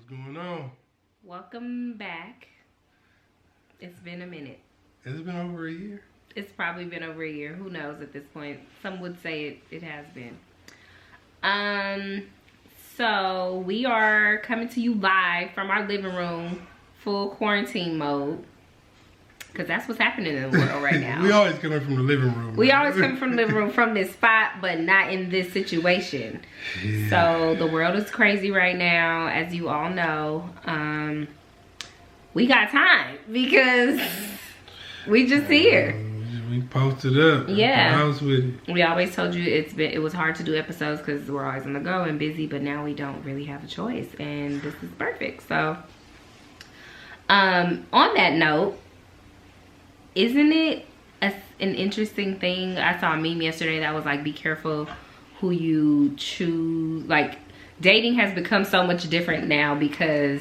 going on? Welcome back. It's been a minute. Has it been over a year? It's probably been over a year. Who knows at this point? Some would say it has been. So we are coming to you live from our living room, full quarantine mode. Because that's what's happening in the world right now. We always coming from the living room. We always coming from the living room from this spot, but not in this situation. Yeah. So the world is crazy right now, as you all know. We got time because we just here. We posted up. Yeah. The house with it. We always told you it was hard to do episodes because we're always on the go and busy, but now we don't really have a choice, and this is perfect. So, on that note, isn't it an interesting thing? I saw a meme yesterday that was like, be careful who you choose. Like, dating has become so much different now because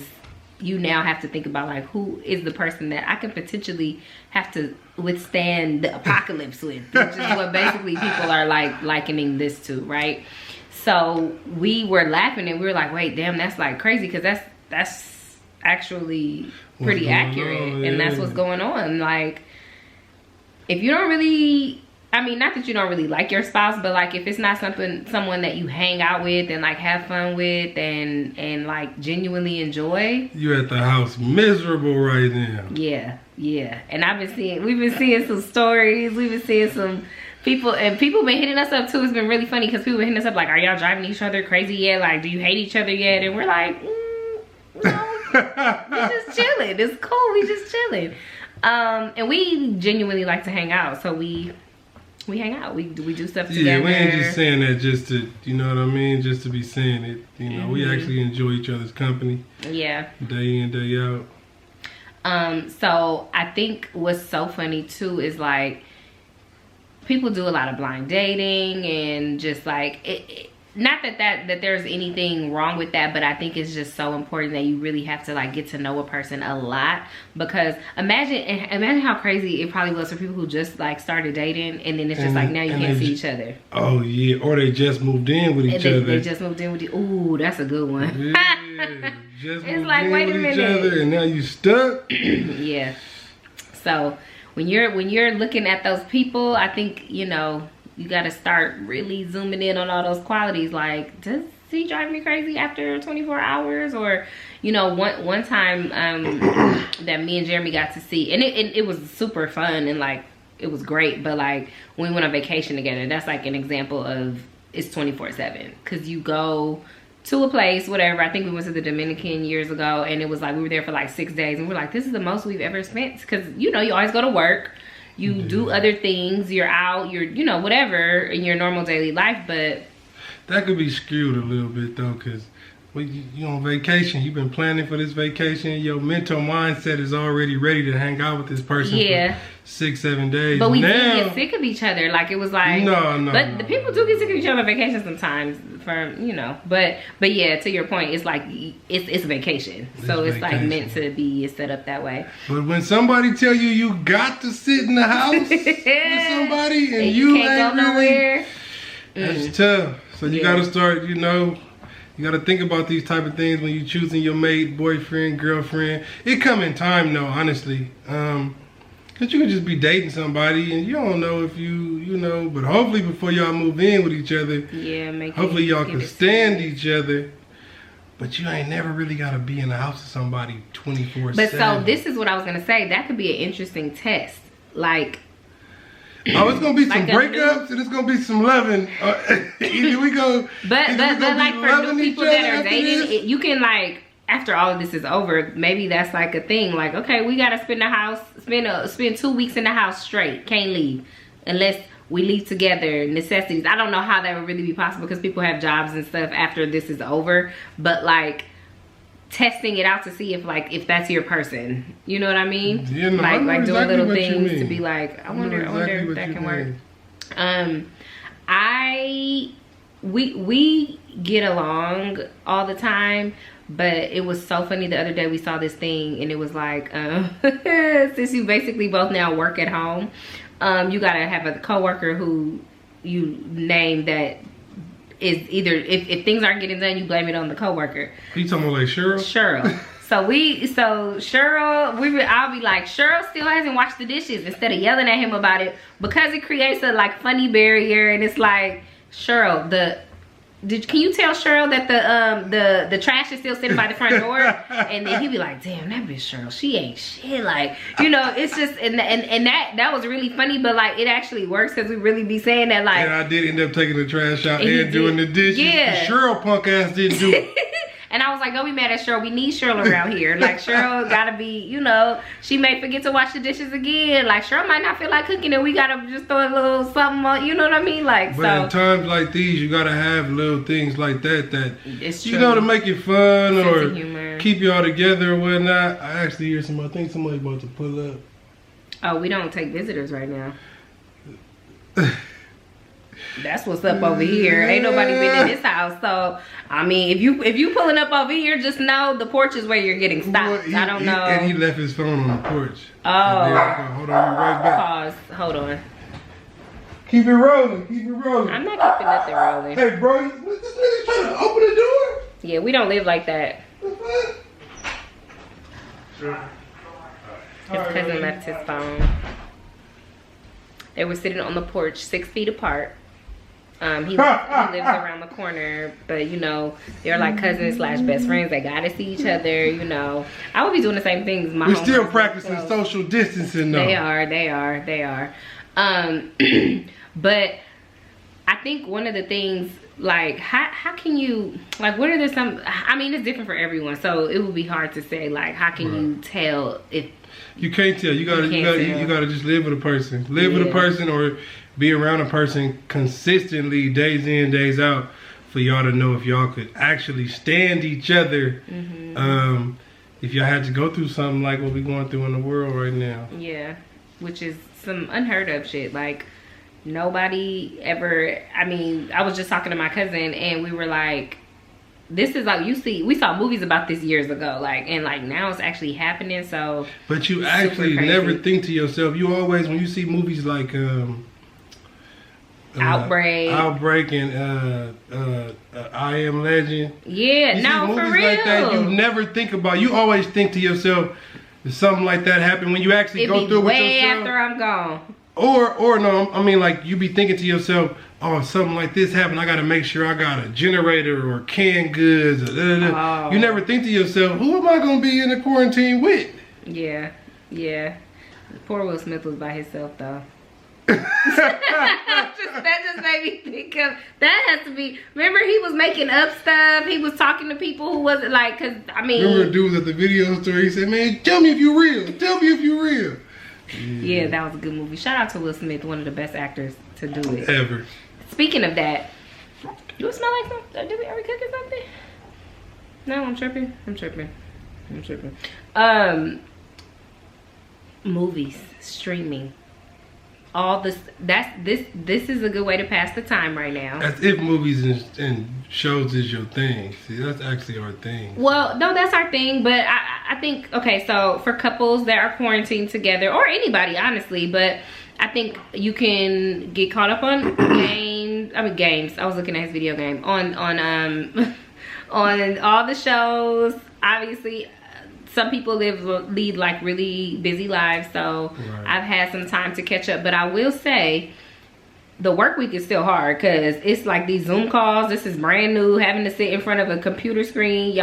you now have to think about, like, who is the person that I can potentially have to withstand the apocalypse with, which is what basically people are like likening this to, right? So we were laughing and we were like, wait, damn, that's like crazy, because that's actually pretty accurate. And that's what's going on. Like, if you don't really, I mean, not that you don't really like your spouse, but like if it's not someone that you hang out with and like have fun with and like genuinely enjoy. You at the house miserable right now. Yeah. And we've been seeing some stories. We've been seeing some people, and people been hitting us up too. It's been really funny because people been hitting us up like, are y'all driving each other crazy yet? Like, do you hate each other yet? And we're like, no, we just chilling. It's cool. We just chilling. And we genuinely like to hang out, so we hang out. We do stuff together. Yeah, we ain't just saying that just to, you know what I mean, just to be saying it. You know, we actually enjoy each other's company. Yeah. Day in, day out. So I think what's so funny too is like people do a lot of blind dating and just like not that there's anything wrong with that, but I think it's just so important that you really have to like get to know a person a lot, because imagine how crazy it probably was for people who just like started dating and then it's just like now you can't see each other. Oh yeah, or they just moved in with each other. They just moved in with you. Ooh, that's a good one. Yeah, just it's moved like, in wait with a minute. each other and now you stuck. Yeah. So when you're looking at those people, I think, you know, you got to start really zooming in on all those qualities. Like, does he drive me crazy after 24 hours? Or, you know, one time that me and Jeremy got to see, and it was super fun and like it was great, but like when we went on vacation together, that's like an example of it's 24/7, because you go to a place, whatever. I think we went to the Dominican years ago, and it was like we were there for like 6 days, and we're like, this is the most we've ever spent, because you know you always go to work. You do other things, you're out, you're, you know, whatever in your normal daily life, but that could be skewed a little bit though, because when you're on vacation, you've been planning for this vacation, your mental mindset is already ready to hang out with this person for 6-7 days. But we did get sick of each other. Like, it was like, no. The people do get sick of each other on vacation sometimes, for, you know, but yeah, to your point, it's like it's vacation, so it's like meant to be set up that way. But when somebody tell you got to sit in the house with somebody and you can't go nowhere, that's tough. So you got to start, you know, you got to think about these type of things when you're choosing your mate, boyfriend, girlfriend. It come in time though, honestly. Cause you can just be dating somebody and you don't know if you know, but hopefully before y'all move in with each other, hopefully y'all can stand each other. But you ain't never really gotta be in the house with somebody 24/7. But so this is what I was gonna say. That could be an interesting test. Like, oh, it's gonna be some breakups and it's gonna be some loving. Either we go, but like for new people that are dating, you can like, after all of this is over, maybe that's like a thing. Like, okay, we gotta spend 2 weeks in the house straight, can't leave unless we leave together. Necessities. I don't know how that would really be possible because people have jobs and stuff after this is over. But like testing it out to see if that's your person. You know what I mean? Yeah, no, like exactly doing little things to be like, I wonder if that can work. We get along all the time, but it was so funny the other day we saw this thing and it was like, since you basically both now work at home, you gotta have a coworker who you name that is either if things aren't getting done, you blame it on the coworker. You talking about like Cheryl? Cheryl. So Cheryl, I'll be like, Cheryl still hasn't washed the dishes, instead of yelling at him about it, because it creates a like funny barrier. And it's like, Cheryl, can you tell Cheryl that the trash is still sitting by the front door? And then he'd be like, damn, that bitch Cheryl, she ain't shit. Like, you know, it's just, and that was really funny, but like it actually works, because we really be saying that, like. And I did end up taking the trash out and doing the dishes. Yeah. The Cheryl punk ass didn't do it. And I was like, don't be mad at Cheryl. We need Cheryl around here. Like, Cheryl gotta be, you know, she may forget to wash the dishes again. Like, Cheryl might not feel like cooking, and we gotta just throw a little something on, you know what I mean? Like, but in times like these, you gotta have little things like that it's true. You know, to make it fun or humor. Keep you all together or whatnot. I actually hear I think somebody about to pull up. Oh, we don't take visitors right now. That's what's up over here. Ain't nobody been in this house. So, I mean, if you pulling up over here, just know the porch is where you're getting stopped. Well, I don't know. And he left his phone on the porch. Oh. Hold on, you right back. Pause. Hold on. Keep it rolling. Keep it rolling. I'm not keeping nothing rolling. Hey, bro, this nigga trying to open the door? Yeah, we don't live like that. Sure. His cousin left his phone. They were sitting on the porch 6 feet apart. He lives around the corner, but you know, they're like cousins / best friends. They gotta see each other, you know. I would be doing the same things. We're still practicing social distancing though. They are. But I think one of the things, like, how can you, like, what are there some, I mean, it's different for everyone, so it would be hard to say, like, how can you tell if you can't tell. You gotta just live with a person. Live with a person, or be around a person consistently, days in, days out, for y'all to know if y'all could actually stand each other. If y'all had to go through something like what we're going through in the world right now. Yeah, which is some unheard of shit. Like, nobody ever, I mean, I was just talking to my cousin, and we were like, this is like, we saw movies about this years ago, like, and like now it's actually happening. So, but you actually never think to yourself, you always, when you see movies like Outbrain and I Am Legend, yeah, no, for real, like that, you never think about, you always think to yourself, if something like that happened, when you actually go through it with yourself, after I'm gone. Or no, I mean, like, you be thinking to yourself, oh, something like this happened, I gotta make sure I got a generator or canned goods. Oh. You never think to yourself, who am I gonna be in the quarantine with? Yeah. Poor Will Smith was by himself though. that just made me think of, that has to be, remember he was making up stuff, he was talking to people who wasn't like, cause I mean, remember the dude at the video store, he said, man, tell me if you're real, tell me if you're real. Yeah, that was a good movie. Shout out to Will Smith, one of the best actors to do it ever. Speaking of that, do it smell like something? Are we cooking something? No, I'm tripping. Movies, streaming, all this. This is a good way to pass the time right now. As if movies and shows is your thing. See, that's actually our thing. Well, no, that's our thing, but I think, okay, so for couples that are quarantined together, or anybody, honestly, but I think you can get caught up on games. I was looking at his video game on all the shows. Obviously, some people lead like really busy lives, so right. I've had some time to catch up. But I will say, the work week is still hard because it's like these Zoom calls. This is brand new, having to sit in front of a computer screen.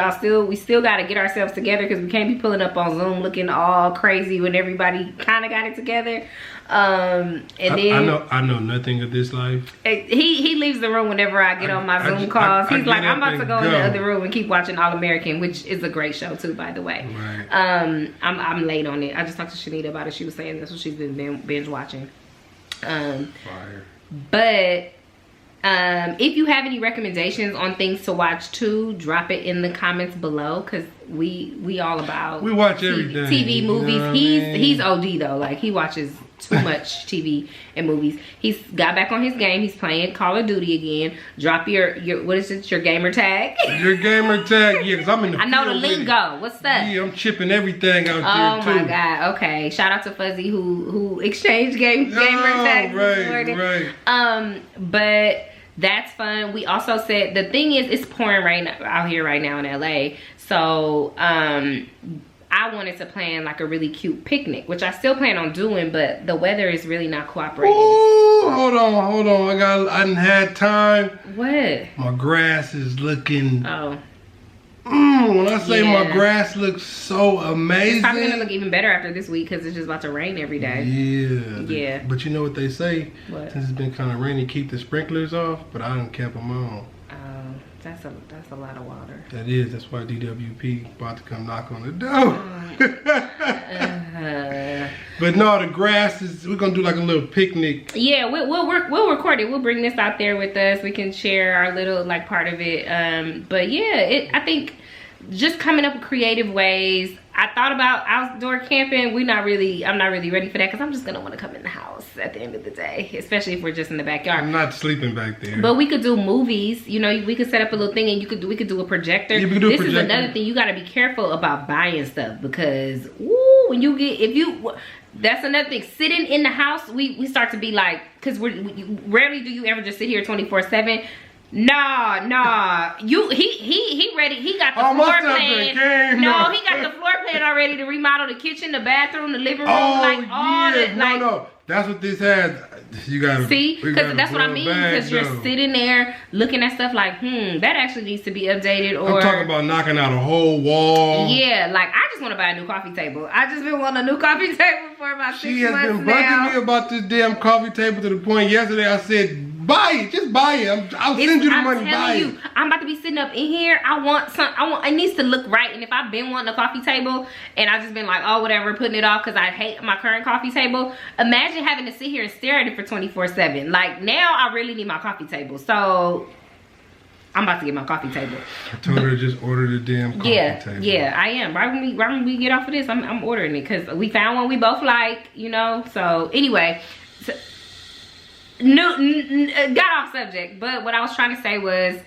We still got to get ourselves together because we can't be pulling up on Zoom looking all crazy when everybody kind of got it together. And then I know nothing of this life. He leaves the room whenever I get on my Zoom calls. He's like, I'm about to go in the other room and keep watching All American, which is a great show too, by the way. Right. I'm late on it. I just talked to Shanita about it. She was saying that's what she's been binge watching. Fire. But if you have any recommendations on things to watch too, drop it in the comments below, because we all about, we watch everything, TV, movies. You know he's OD though, like he watches too much TV and movies. He's got back on his game. He's playing Call of Duty again. Drop your what is it, your gamer tag? Your gamer tag, yeah, because I'm in the I know the lingo. What's that? Yeah, I'm chipping everything out there too. Oh my god, okay. Shout out to Fuzzy who exchanged gamer tags this morning. Right. But that's fun. We also said, the thing is, it's pouring rain out here right now in LA. So I wanted to plan like a really cute picnic, which I still plan on doing, but the weather is really not cooperating. Ooh, hold on. I done had time. What? My grass is looking. Oh. When I say my grass looks so amazing. It's probably gonna look even better after this week because it's just about to rain every day. Yeah. But you know what they say? What? Since it's been kind of rainy, keep the sprinklers off. But I done kept them on. That's a lot of water. That is. That's why DWP about to come knock on the door. But no, the grass is. We're gonna do like a little picnic. Yeah, we'll record it. We'll bring this out there with us. We can share our little like part of it. But yeah, I think just coming up with creative ways. I thought about outdoor camping. I'm not really ready for that because I'm just gonna want to come in the house at the end of the day, especially if we're just in the backyard. I'm not sleeping back there. But we could do movies. You know, we could set up a little thing and we could do a projector. Yeah, we could do a projector. Is another thing. You got to be careful about buying stuff because when you get that's another thing. Sitting in the house, we start to be like, because rarely do you ever just sit here 24/7. Nah. He ready. He got the floor plan. He got the floor plan already to remodel the kitchen, the bathroom, the living room, No. That's what this has. You gotta see, because that's what I mean. Because you're sitting there looking at stuff like, that actually needs to be updated. Or I'm talking about knocking out a whole wall. Yeah, like I just want to buy a new coffee table. I just been wanting a new coffee table for about 6 months now. She has been bugging me about this damn coffee table to the point yesterday I said, buy it, just buy it. I'll send you the money. Buy it. I'm about to be sitting up in here. It needs to look right. And if I've been wanting a coffee table and I've just been like, oh whatever, putting it off because I hate my current coffee table. Imagine having to sit here and stare at it for 24/7. Like now I really need my coffee table. So I'm about to get my coffee table. I told her to just order the damn coffee table. Yeah, I am. Right when we get off of this, I'm ordering it because we found one we both like, you know. So anyway, got off subject, but what I was trying to say was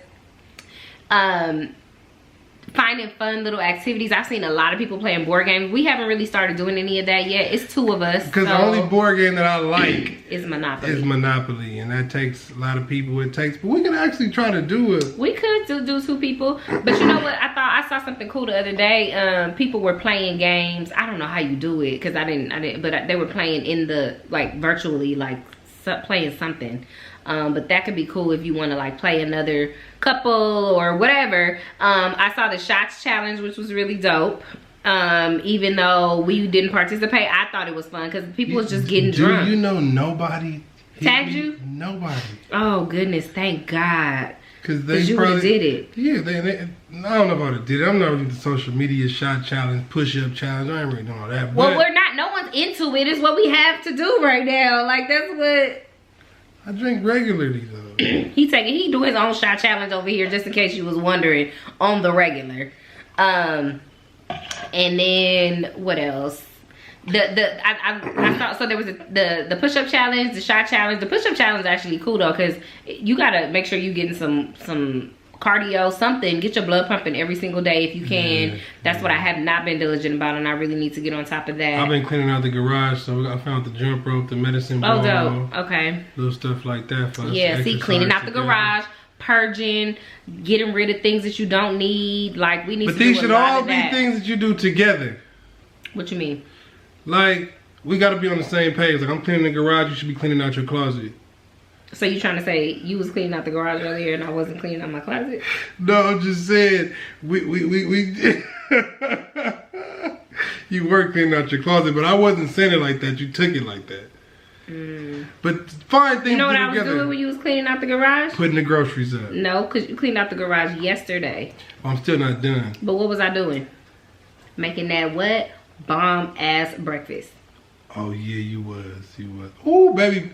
finding fun little activities. I've seen a lot of people playing board games. We haven't really started doing any of that yet. It's 2 of us. Because the only board game that I like is Monopoly. And that takes a lot of people. But we can actually try to do it. We could do 2 people. But you know what? I saw something cool the other day. People were playing games. I don't know how you do it because I didn't. But they were playing in the virtually playing something. But that could be cool if you want to play another couple or whatever. I saw the shots challenge, which was really dope. Even though we didn't participate, I thought it was fun because people was just getting drunk. Do you know nobody tagged you? Nobody. Oh goodness, thank God. Because you probably did it. Yeah, I don't know about it. Did it? I'm not really the social media shot challenge, push-up challenge. I ain't really doing all that. Well, we're not. No one's into it. It's what we have to do right now. That's what. I drink regularly though. he do his own shot challenge over here just in case you was wondering on the regular. And then what else? I saw, so there was the push-up challenge, the shot challenge. The push-up challenge is actually cool though because you gotta make sure you getting some cardio, something. Get your blood pumping every single day if you can. That's what I have not been diligent about, and I really need to get on top of that. I've been cleaning out the garage, so I found the jump rope, the medicine ball. Oh, dope. Okay. Little stuff like that for us. Yeah, see, cleaning out the garage, purging, getting rid of things that you don't need. We need to do a lot of that. But these should all be things that you do together. What you mean? We got to be on the same page. I'm cleaning the garage, you should be cleaning out your closet. So you trying to say you was cleaning out the garage earlier and I wasn't cleaning out my closet? No, I'm just saying we you were cleaning out your closet, but I wasn't saying it like that. You took it like that. But fine things. You know what I was doing when you was cleaning out the garage? Putting the groceries up. No, because you cleaned out the garage yesterday. I'm still not done. But what was I doing? Making that what? Bomb ass breakfast. Oh yeah, you was. Oh baby.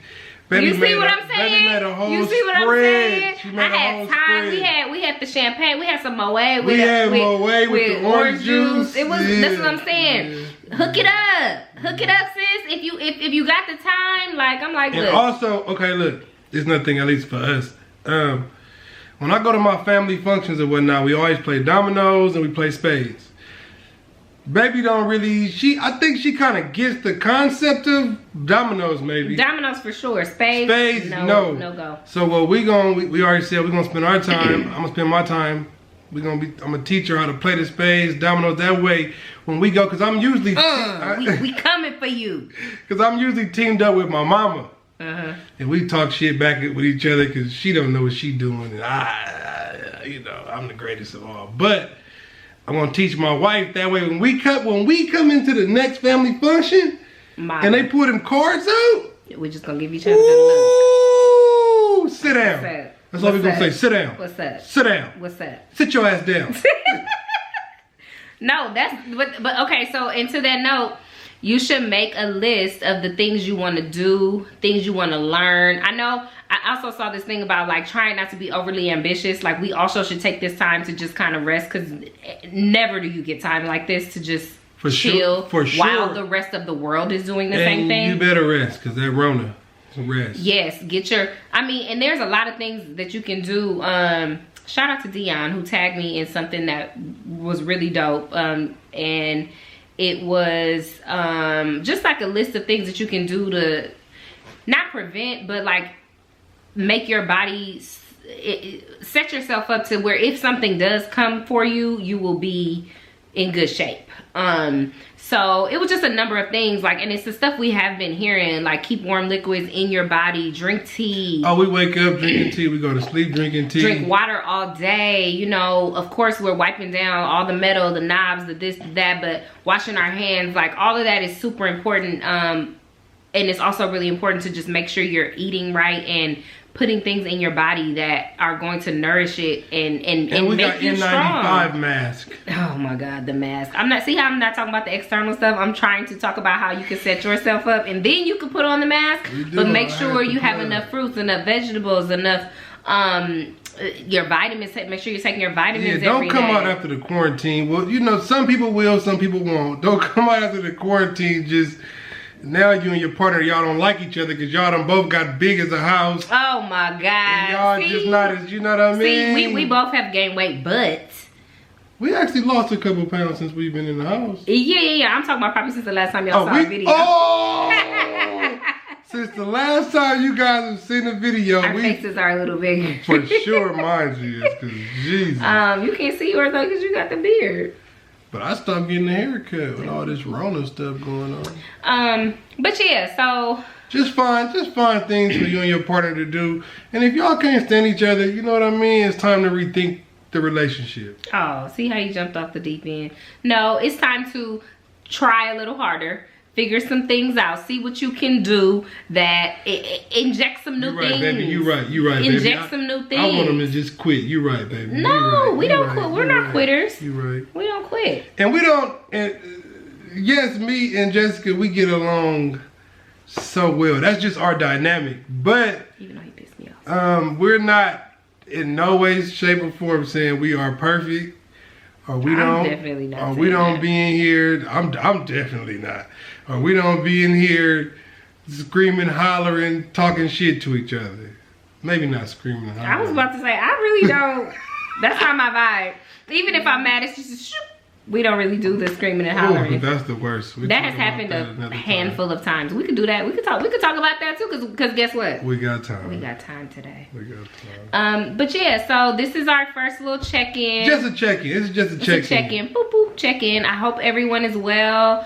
You see what I'm saying? Baby made a whole you see what I'm saying? She made I had time. Spread. We had the champagne. We had some Moet. We had Moet with the orange juice. It was. That's what I'm saying. Yeah. Hook it up, sis. If you got the time, I'm like. And also, okay, look, it's nothing at least for us. When I go to my family functions and whatnot, we always play dominoes and we play spades. Baby don't really, I think she kind of gets the concept of dominoes, maybe. Dominoes for sure. Spades, no go. So what we already said we're gonna spend our time. I'm gonna spend my time. I'm gonna teach her how to play the spades, dominoes. That way, when we go, cause I'm usually we coming for you. Cause I'm usually teamed up with my mama, and we talk shit back with each other, cause she don't know what she doing, and I'm the greatest of all. But I'm gonna teach my wife that way. When we come into the next family function, and they pull them cards out, we're just gonna give each other the look. Sit down. That's all we're gonna say. Sit down. What's up? Sit down. What's up? Sit your ass down. No, but okay. So, and to that note, you should make a list of the things you want to do, things you want to learn. I know. I also saw this thing about like trying not to be overly ambitious. Like we also should take this time to just kind of rest, because never do you get time like this to just chill while the rest of the world is doing the same thing. You better rest, because that Rona is rest. Yes, and there's a lot of things that you can do. Shout out to Dion, who tagged me in something that was really dope. And it was just like a list of things that you can do to not prevent, but like make your body, set yourself up to where if something does come for you, you will be in good shape. So it was just a number of things, like, and it's the stuff we have been hearing, like keep warm liquids in your body, drink tea. Oh, we wake up drinking tea, we go to sleep drinking tea. Drink water all day. You know, of course we're wiping down all the metal, the knobs, the this, that, but washing our hands, like all of that is super important. And it's also really important to just make sure you're eating right and putting things in your body that are going to nourish it and we make got you N95 strong. mask. Oh my God, the mask. I'm not talking about the external stuff. I'm trying to talk about how you can set yourself up and then you can put on the mask. But make sure you have enough fruits, enough vegetables, enough your vitamins. Make sure you're taking your vitamins. Yeah, don't come day. out after the quarantine. Well, you know, some people will, some people won't. Don't come out after the quarantine just now you and your partner, y'all don't like each other because y'all done both got big as a house. Oh my God. And y'all just not as, you know what I mean? See, we both have gained weight, but we actually lost a couple pounds since we've been in the house. Yeah. I'm talking about probably since the last time y'all saw a video. Oh! Since the last time you guys have seen the video, our faces are a little bigger. For sure, mine is, because Jesus. You can't see yours though because you got the beard. But I stopped getting a haircut with all this Rona stuff going on. But yeah, so just find things for you and your partner to do. And if y'all can't stand each other, you know what I mean? It's time to rethink the relationship. Oh, see how you jumped off the deep end? No, it's time to try a little harder. Figure some things out. See what you can do that inject some new things. Baby. You right, baby. Inject some new things. I want them to just quit. You right, baby. No, we don't quit. We're not quitters. You right. We don't quit. And we don't. And yes, me and Jessica, we get along so well. That's just our dynamic. But even though he pissed me off, we're not in no way, shape, or form saying we are perfect. Or we don't. Definitely not. Or we don't be in here. I'm definitely not. Or we don't be in here screaming, hollering, talking shit to each other. Maybe not screaming and hollering. I was about to say, I really don't. That's not my vibe. Even if I'm mad, it's just shoot. We don't really do the screaming and hollering. Ooh, that's the worst. That has happened a handful of times. We could do that. We could talk about that too, because guess what? We got time. We got time today. We got time. But yeah, so this is our first little check-in. Just a check-in. This is just a check-in. Check-in. Boop, boop, check-in. I hope everyone is well.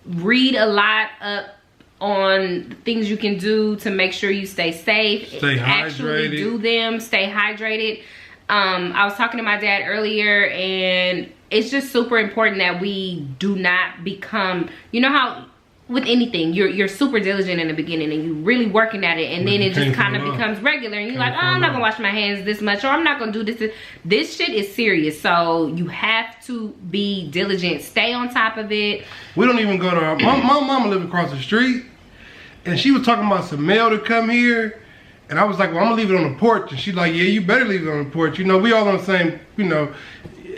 Read a lot up on things you can do to make sure you stay safe. Stay hydrated. Actually do them. Stay hydrated. I was talking to my dad earlier, and it's just super important that we do not become, you know how with anything you're super diligent in the beginning and you're really working at it, and then it just kind of becomes regular and you're like, oh, I'm not gonna wash my hands this much, or I'm not gonna do this shit is serious. So you have to be diligent, stay on top of it. We don't even go to our my mama lived across the street, and she was talking about some mail to come here. And I was like, well, I'm gonna leave it on the porch. And she's like, yeah, you better leave it on the porch. You know, we all on the same, you know,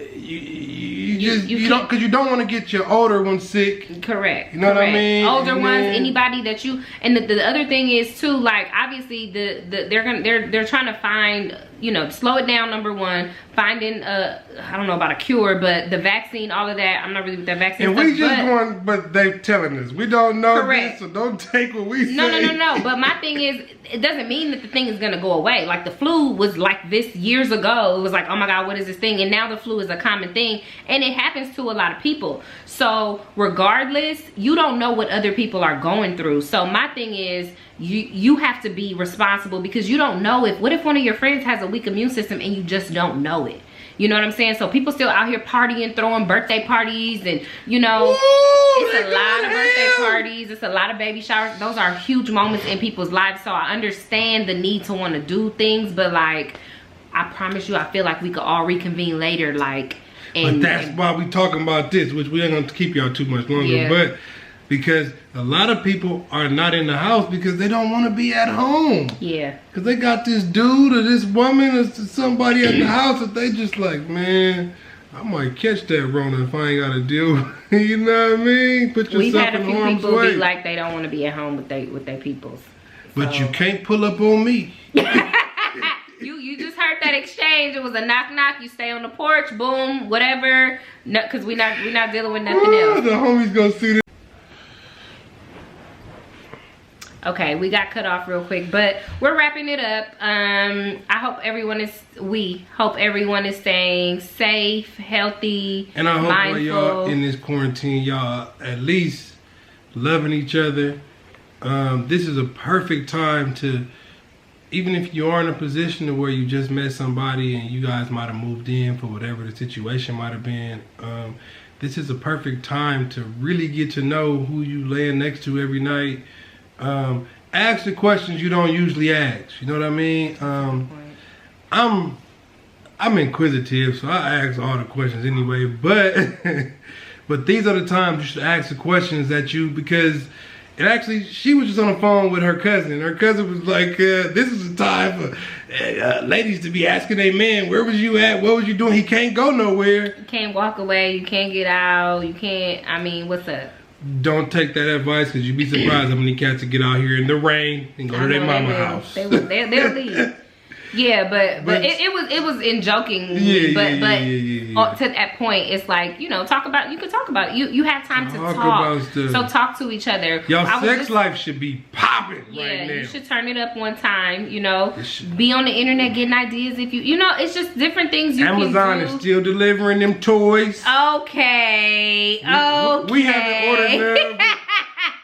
you don't, because you don't want to get your older ones sick. Correct. You know what I mean? Older ones, anybody that you, and the other thing is too, like obviously they're trying to find you know, slow it down, number one. Finding I don't know about a cure, but the vaccine, all of that, I'm not really with that vaccine and stuff, we just going, but they telling us. We don't know correct. this, so don't take what we say. No. But my thing is, it doesn't mean that the thing is going to go away. Like, the flu was like this years ago. It was like, oh my God, what is this thing? And now the flu is a common thing. And it happens to a lot of people. So regardless, you don't know what other people are going through. So my thing is, you have to be responsible, because you don't know what if one of your friends has a weak immune system and you just don't know it. You know what I'm saying? So people still out here partying, throwing birthday parties, and you know, it's a lot of birthday parties, it's a lot of baby showers. Those are huge moments in people's lives. So I understand the need to want to do things, but like, I promise you, I feel like we could all reconvene later. Like, but that's why we talking about this, which we ain't gonna keep y'all too much longer, but because a lot of people are not in the house because they don't want to be at home. Yeah. Because they got this dude or this woman or somebody at the house that they just like, man, I might catch that Rona if I ain't got to deal with it. You know what I mean? Put yourself in harm's way. We've had a few people be like they don't want to be at home with their peoples. But you can't pull up on me. You just heard that exchange. It was a knock knock. You stay on the porch, boom, whatever. No, because we not dealing with nothing else. The homies gonna see this. Okay, we got cut off real quick, but we're wrapping it up. We hope everyone is staying safe, healthy, and I hope mindful. while y'all in this quarantine, y'all at least loving each other. This is a perfect time to, even if you are in a position to where you just met somebody and you guys might have moved in for whatever the situation might have been, this is a perfect time to really get to know who you laying next to every night. Ask the questions you don't usually ask. You know what I mean? I'm inquisitive, so I ask all the questions anyway. But but these are the times you should ask the questions that because it actually, she was just on the phone with her cousin. Her cousin was like, "This is the time for ladies to be asking their man, where was you at? What was you doing? He can't go nowhere. You can't walk away. You can't get out. You can't. I mean, what's up?" Don't take that advice, because you'd be surprised how many cats that get out here in the rain and go to their mama house. They'll leave. Yeah, but it was in joking, but to that point, it's like, you know, you can talk about it. You have time to talk, so talk to each other. Y'all sex life should be popping right now. Yeah, you should turn it up one time, you know, be on the internet getting ideas if you know, it's just different things you Amazon can do. is still delivering them toys. Okay. We haven't ordered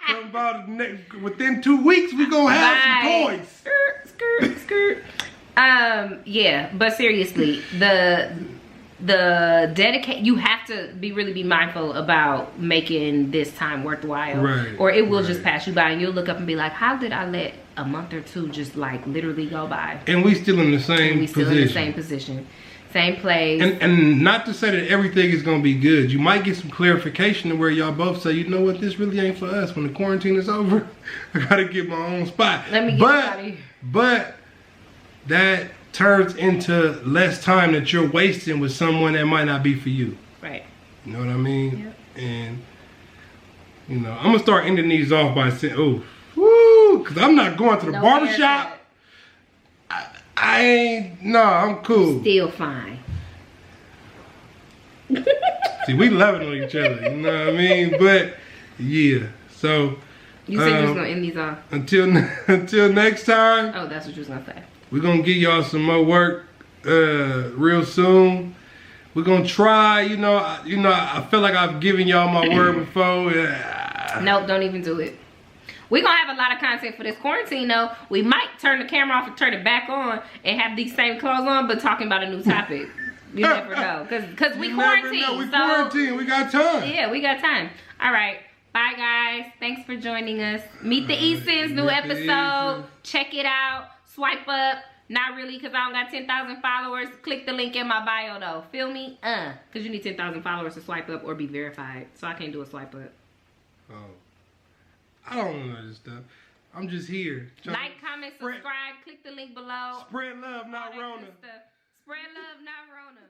none, but within 2 weeks we gonna have some toys. Skirt. Yeah, but seriously, the dedicate, you have to really be mindful about making this time worthwhile, right, or it will just pass you by, and you'll look up and be like, how did I let a month or two just like literally go by? And we still in the same position, same place. And not to say that everything is gonna be good. You might get some clarification to where y'all both say, you know what, this really ain't for us. When the quarantine is over, I gotta get my own spot. Let me get out of here. But that turns into less time that you're wasting with someone that might not be for you. Right. You know what I mean? Yep. And, you know, I'm going to start ending these off by saying, oh, woo, because I'm not going to the barbershop. I'm cool. Still fine. See, we loving on each other, you know what I mean? But, yeah, so. You said you was going to end these off. Until next time. Oh, that's what you was going to say. We're going to give y'all some more work real soon. We're going to try, you know, I feel like I've given y'all my word before. Nope, don't even do it. We're going to have a lot of content for this quarantine, though. We might turn the camera off and turn it back on and have these same clothes on, but talking about a new topic. You never know. Because we quarantine. We quarantine. We got time. Yeah, we got time. All right. Bye, guys. Thanks for joining us. Meet the Easons, new episode. Check it out. Swipe up. Not really, because I don't got 10,000 followers. Click the link in my bio, though. Feel me? Because you need 10,000 followers to swipe up or be verified. So I can't do a swipe up. Oh. I don't know this stuff. I'm just here. Like, comment, subscribe. Click the link below. Spread love, not Rona. Spread love, not Rona.